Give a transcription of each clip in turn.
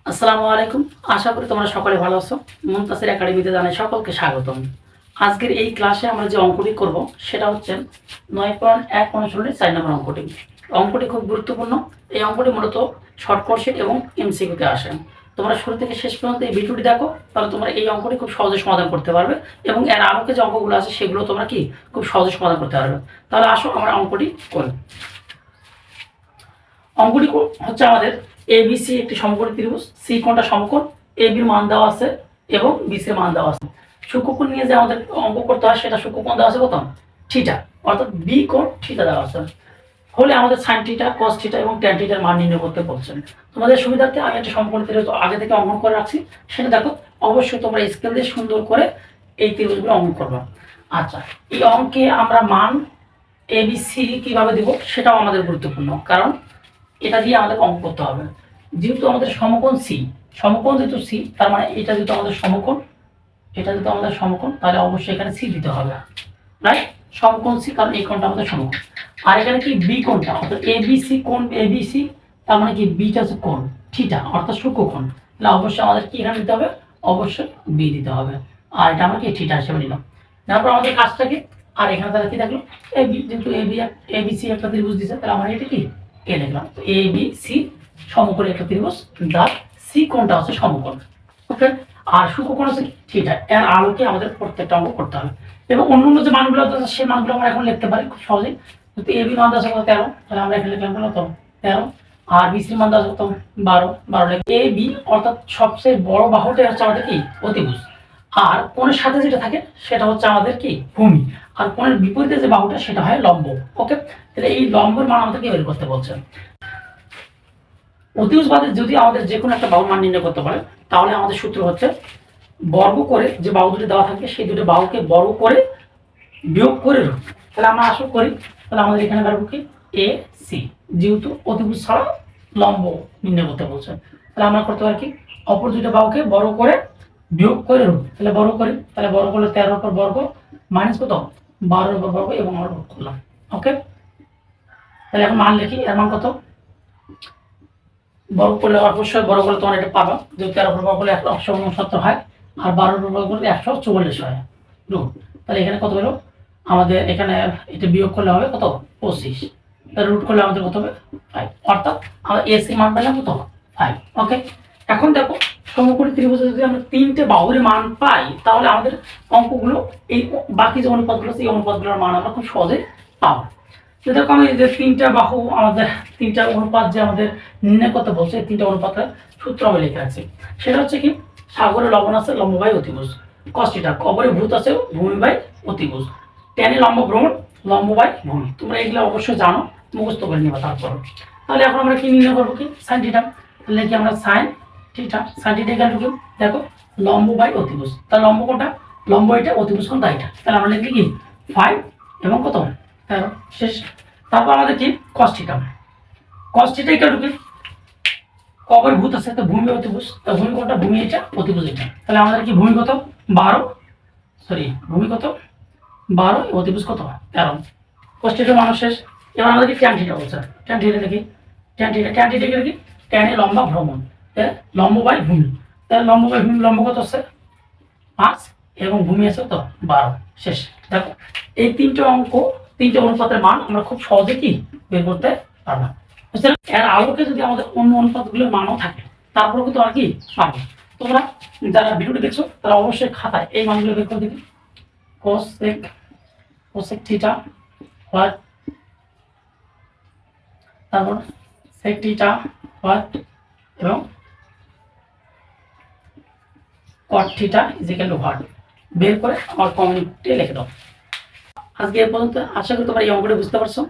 আসসালামু আলাইকুম। আশা করি তোমরা সকলে ভালো আছো। মুনতাসির একাডেমিতে জানাই সকলকে স্বাগতম। আজকের এই ক্লাসে আমরা যে অঙ্কটি করব সেটা হচ্ছে 9.1 অনুশীলনের 4 নম্বর অঙ্কটি। অঙ্কটি খুব গুরুত্বপূর্ণ। এই অঙ্কটি মূলত শর্ট কোশ্চেন এবং এমসিকিউতে আসে। তোমরা শুরু থেকে শেষ পর্যন্ত এই ভিডিওটি দেখো, তাহলে তোমরা এই অঙ্কটি খুব সহজে সমাধান করতে পারবে এবং এর আলোকে যে অঙ্কগুলো আছে সেগুলো তোমরা কি খুব সহজে সমাধান করতে পারবে। তাহলে আসো আমরা অঙ্কটি করি। অঙ্কটি হচ্ছে আমাদের এবিসি একটি সমকোণী ত্রিভুজ, সি কোণটা সমকোণ, এ বির মান দেওয়া আছে এবং বিসি এর মান দেওয়া আছে। সূক্ষ্মকোণ নিয়ে যে আমাদের অঙ্ক করতে হয় সেটা সূক্ষ্মকোণ দেওয়া আছে কত, থিটা, অর্থাৎ বি কোণ থিটা দেওয়া আছে। হলে আমাদের সাইন থিটা, কস থিটা এবং ট্যান থিটার মান নির্ণয় করতে বলছেন। তোমাদের সুবিধার্থে আমি একটা সমকোণী ত্রিভুজ আগে থেকে অঙ্কন করে রাখছি, সেটা দেখো। অবশ্যই তোমরা স্কেল দিয়ে সুন্দর করে এই ত্রিভুজগুলো অঙ্কন করবে। আচ্ছা, এই অঙ্কে আমরা মান এবিসি কিভাবে দেব সেটাও আমাদের গুরুত্বপূর্ণ, কারণ এটা দিয়ে আমাদের অঙ্ক করতে হবে। যেহেতু আমাদের সমকোণ সি, সমকোণ যেহেতু সি, তার মানে এটা যেহেতু আমাদের সমকোণ, এটা যেহেতু আমাদের সমকোণ, তাহলে অবশ্যই এখানে সি দিতে হবে, রাইট? সমকোণ সি, কারণ এই কোণটা আমাদের সমকোণ। আর এখানে কি বি কোণটা, অর্থাৎ এবিসি কোণ, এবিসি, তার মানে কি বিটা হচ্ছে কোণ থিটা, অর্থাৎ সূক্ষ্মকোণ। তাহলে অবশ্যই আমাদের কি এখানে দিতে হবে, অবশ্যই বি দিতে হবে। আর এটা আমরা কি থিটা হিসেবে নিলাম। তারপর আমাদের কাজটা কি, আর এখানে তাহলে কি থাকলো, এবি, যেহেতু এবিসি একটা ত্রিভুজ দিচ্ছে, তাহলে আমরা এটা কি এ লিখলাম। এ বি সি সমকোণী একটা ত্রিভুজ, যার সি কোণটা হচ্ছে সমকোণ, ওকে। আর সূক্ষ্মকোণ হচ্ছে থিটা। এর আলোকে আমাদের প্রত্যেকটা অঙ্ক করতে হবে এবং অন্য যে মানগুলো আছে সেই মানগুলো আমরা এখন লিখতে পারি খুব সহজেই। যদি এ বি মান আছে কত 13, তাহলে আমরা এখানে লিখলাম কত 13। আর বি সি মান আছে কত 12 লিখে। এ বি অর্থাৎ সবচেয়ে বড় বাহুটা হচ্ছে আমাদের কি অতিভুজ, আর কোণের সাথে যেটা থাকে সেটা হচ্ছে আমাদের কি ভূমি, আর কোণের বিপরীতে যে বাহুটা সেটা হয় লম্ব, ওকে। তাহলে এই লম্বের মান আমাদেরকে বের করতে বলছেন। অতিভুজ বাদে যদি আমাদের যে কোনো একটা বাহুর মান নির্ণয় করতে পারে, তাহলে আমাদের সূত্র হচ্ছে বর্গ করে যে বাহু দুটি দেওয়া থাকে সেই দুটো বাহুকে বর্গ করে বিয়োগ করে রূপ। তাহলে আমরা আসল করি, তাহলে আমাদের এখানে বেরোবো কি এ সি, যেহেতু অতিভুজ ছাড়া লম্ব নির্ণয় করতে বলছেন, তাহলে আমরা করতে পারি কি অপর দুটো বাহুকে বর্গ করে বিয়োগ করে রূপ। তাহলে বর্গ করি, তাহলে বর্গ করলে 13 উপর বর্গ মাইনাস কত 12 উপর বর্গ এবং আমরা রূপ করলাম, ওকে। তাহলে এখন মান লিখি, এর মান কত, বর্গ করলে অবশ্যই বর্গ করলে তোমার এটা পাবা, যে 13 উপর বর্গ করলে 169 হয়, আর 12 উপর বর্গ করলে 144 হয় রুট। তাহলে এখানে কত হলো আমাদের, এখানে এটা বিয়োগ করলে হবে কত 25, তাহলে রুট করলে আমাদের কত হবে 5, অর্থাৎ আমরা এসি মান পেলাম কত 5, ওকে। এখন দেখো সমকোণী ত্রিভুজে যদি আমরা তিনটে বাহুর মান পাই, তাহলে আমাদের অঙ্কগুলো এই বাকি যে অনুপাতগুলো আছে এই অনুপাতগুলোর মান আমরা খুব সহজে পাবো। দেখো আমি যে তিনটা বাহু আমাদের তিনটা অনুপাত যে আমাদের নির্ণয় করতে বলছে, এই তিনটা অনুপাতের সূত্র আমি লিখে রাখছি। সেটা হচ্ছে কি সাগরে লবণ আছে লম্ব বাই অতিভুজ, কষ্টিটা কবরে ভূত আছে ভূমি বাই অতিভুজ, টেনে লম্ব ভ্রমণ লম্ব বাই ভূমি। তোমরা এগুলো অবশ্যই জানো, মুখস্থ করে নিবা তারপর। তাহলে এখন আমরা কি নির্ণয় করবো কি সাইন থিটা, তাহলে কি আমরা সাইন থিটা, সাইন থিটা এখানে ঢুকি, দেখো লম্ব বাই অতিভুজ, তাহলে লম্ব কোনটা, লম্ব এটা, অতিভুজ কোনটা এটা, তাহলে আমরা লিখলি কি 5 এবং কত 13 শেষ। তারপর আমাদের কি cos theta, cos theta equal to কি কবর ভূত আছে তো ভূমি অতিভুজ, তো ভূমি কোনটা, ভূমি এটা, অতিভুজ এটা, তাহলে আমাদের কি ভূমি কত 12, সরি ভূমি কত 12, অতিভুজ কত 13, cos থিটার মান শেষ। এবার আমাদের কি tan থিটা বলছে, tan থিটা দেখি, tan থিটা কি tan এ লম্বা ভ্রমণ, লম্ব বাই ভূমি, তাহলে লম্ব বাই ভূমি, লম্ব কত আছে 5 এবং ভূমি আছে কত 12 শেষ। দেখো এই তিনটে অঙ্ক, তিনটে অনুপাতের মান আমরা খুব সহজে কি বের করতে পারবো। বুঝলেন? এর আলোকে যদি আমাদের অন্য অনুপাতগুলোর মানও থাকে তারপরে কিন্তু আর কি পাবো। তোমরা যারা ভিডিওটি দেখছো তারা অবশ্যই খাতায় এই মানগুলো বের করে দিবে। কোসেক থিটা হোয়াট, তারপর সেক থিটা হোয়াট এবং cot theta equal to what বের করে আমার কমেন্টে লিখে দাও। আজকে এ পর্যন্ত, আশা করি তোমরা এই অঙ্কটা বুঝতে পারছো।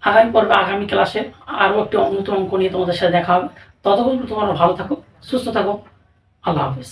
আগামী পর্বে আগামী ক্লাসে আরও একটি নতুন অঙ্ক নিয়ে তোমাদের সাথে দেখা হবে। ততক্ষণ তোমরা ভালো থাকো, সুস্থ থাকো, আল্লাহ হাফেজ।